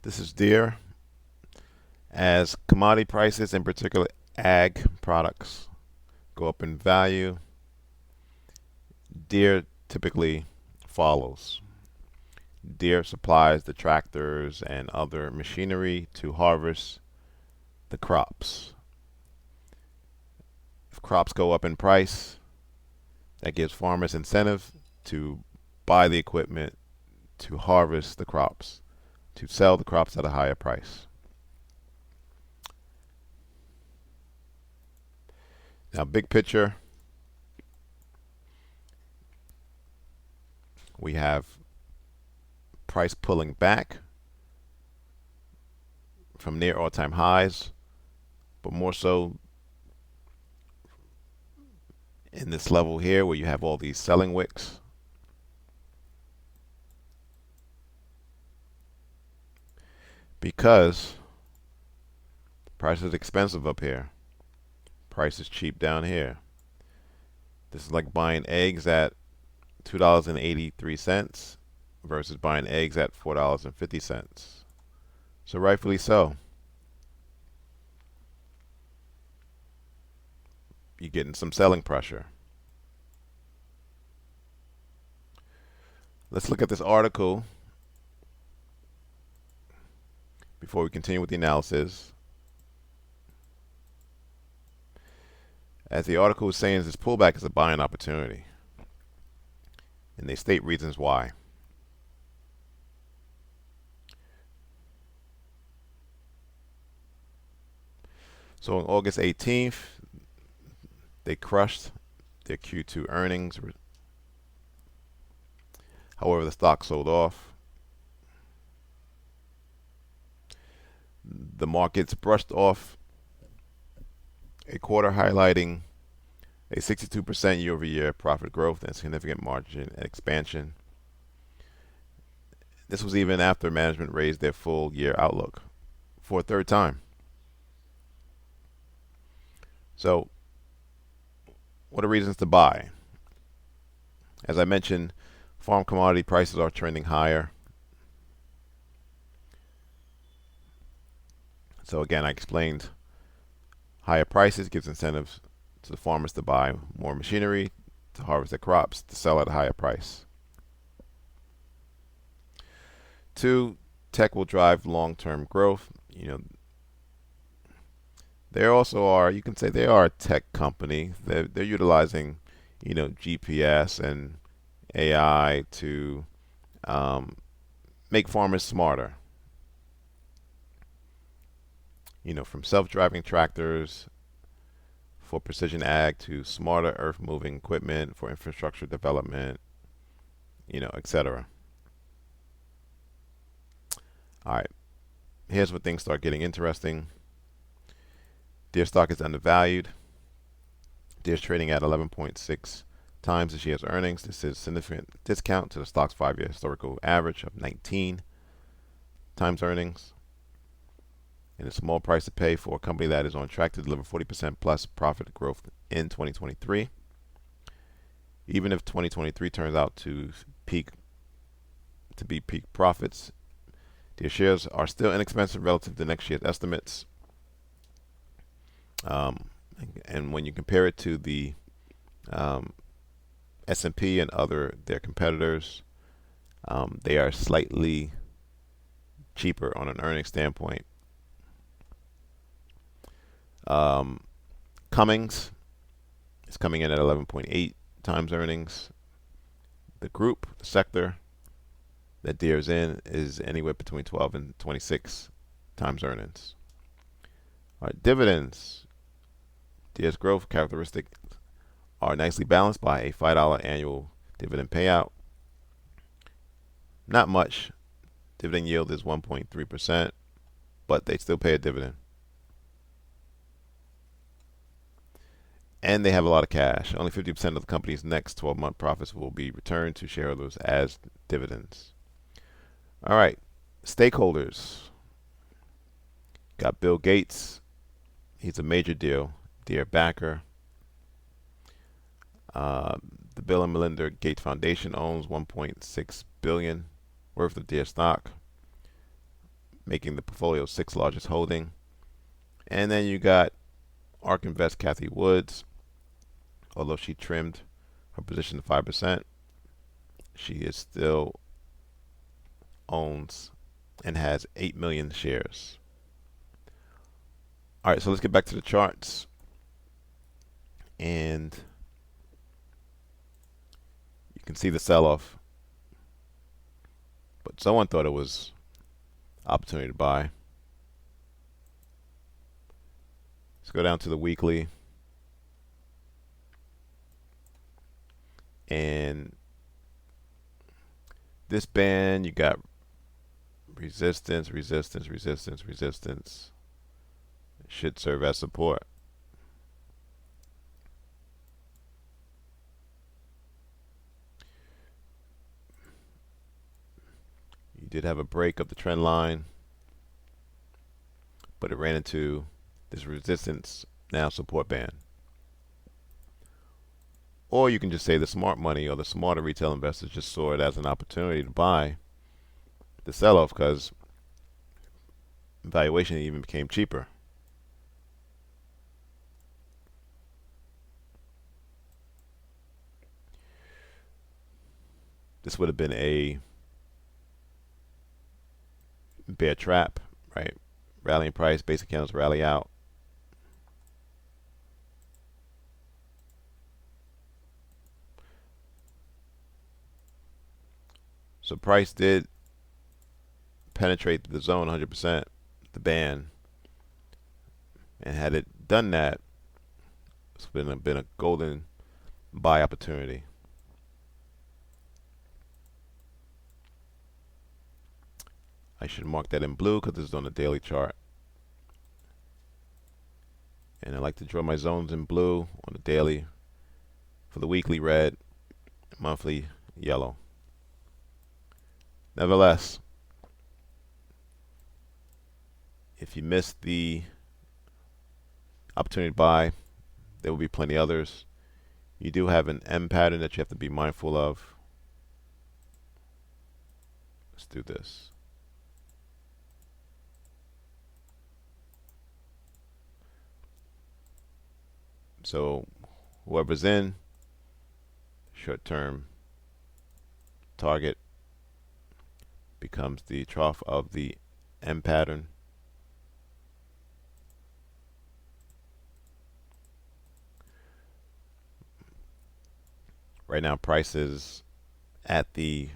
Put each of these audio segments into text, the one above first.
This is Deere. As commodity prices, in particular ag products, go up in value, Deere typically follows. Deere supplies the tractors and other machinery to harvest the crops. If crops go up in price, that gives farmers incentive to buy the equipment to harvest the crops, to sell the crops at a higher price. Now, big picture, we have price pulling back from near all-time highs, but more so in this level here where you have all these selling wicks. Because price is expensive up here. Price is cheap down here. This is like buying eggs at $2.83 versus buying eggs at $4.50. So rightfully so. You're getting some selling pressure. Let's look at this article before we continue with the analysis. As the article is saying, this pullback is a buying opportunity. And they state reasons why. So on August 18th, they crushed their Q2 earnings. However, the stock sold off. The markets brushed off a quarter highlighting a 62% year-over-year profit growth and significant margin expansion. This was even after management raised their full year outlook for a third time. So, what are reasons to buy? As I mentioned, farm commodity prices are trending higher. So again, I explained higher prices gives incentives to the farmers to buy more machinery, to harvest their crops, to sell at a higher price. 2, tech will drive long-term growth. There also are, you can say they are a tech company. They're utilizing, GPS and AI to make farmers smarter. From self-driving tractors for precision ag to smarter earth-moving equipment for infrastructure development, etc. All right, here's where things start getting interesting. Deere stock is undervalued. Deere's trading at 11.6 times this year's earnings. This is a significant discount to the stock's 5-year historical average of 19 times earnings. And a small price to pay for a company that is on track to deliver 40% plus profit growth in 2023. Even if 2023 turns out to be peak profits, Deere shares are still inexpensive relative to next year's estimates. And when you compare it to the S&P and their competitors, they are slightly cheaper on an earnings standpoint. Cummins is coming in at 11.8 times earnings. The sector that Deere's in is anywhere between 12 and 26 times earnings. All right, dividends. Deere's growth characteristics are nicely balanced by a $5 annual dividend payout. Not much. Dividend yield is 1.3%, but they still pay a dividend. And they have a lot of cash. Only 50% of the company's next 12-month profits will be returned to shareholders as dividends. All right, stakeholders. Got Bill Gates. He's a major Deere backer. The Bill and Melinda Gates Foundation owns $1.6 billion worth of Deere stock. making the portfolio's 6th largest holding. And then you got ARK Invest Kathy Woods. Although she trimmed her position to 5%, she is still owns and has 8 million shares. All right, so let's get back to the charts. And you can see the sell-off. But someone thought it was opportunity to buy. Let's go down to the weekly. And this band, you got resistance, resistance, resistance, resistance. It should serve as support. You did have a break of the trend line, but it ran into this resistance, now support band. Or you can just say the smart money or the smarter retail investors just saw it as an opportunity to buy the sell-off because valuation even became cheaper. This would have been a bear trap, right? Rallying price, basic candles rally out. So price did penetrate the zone 100%, the band, and had it done that, it's been a golden buy opportunity. I should mark that in blue because this is on the daily chart. And I like to draw my zones in blue on the daily, for the weekly red, monthly yellow. Nevertheless, if you missed the opportunity to buy, there will be plenty others. You do have an M pattern that you have to be mindful of. Let's do this. So whoever's in, short-term target becomes the trough of the M pattern. Right now, price is at the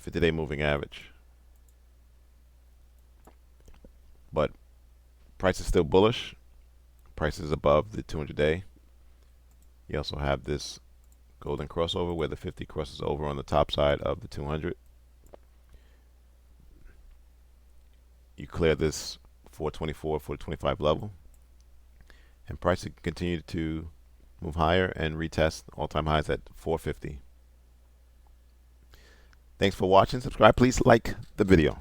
50-day moving average. But price is still bullish. Price is above the 200-day. You also have this golden crossover where the 50 crosses over on the top side of the 200. You clear this 424, 425 level, and price will continue to move higher and retest all-time highs at 450. Thanks for watching. Subscribe. Please like the video.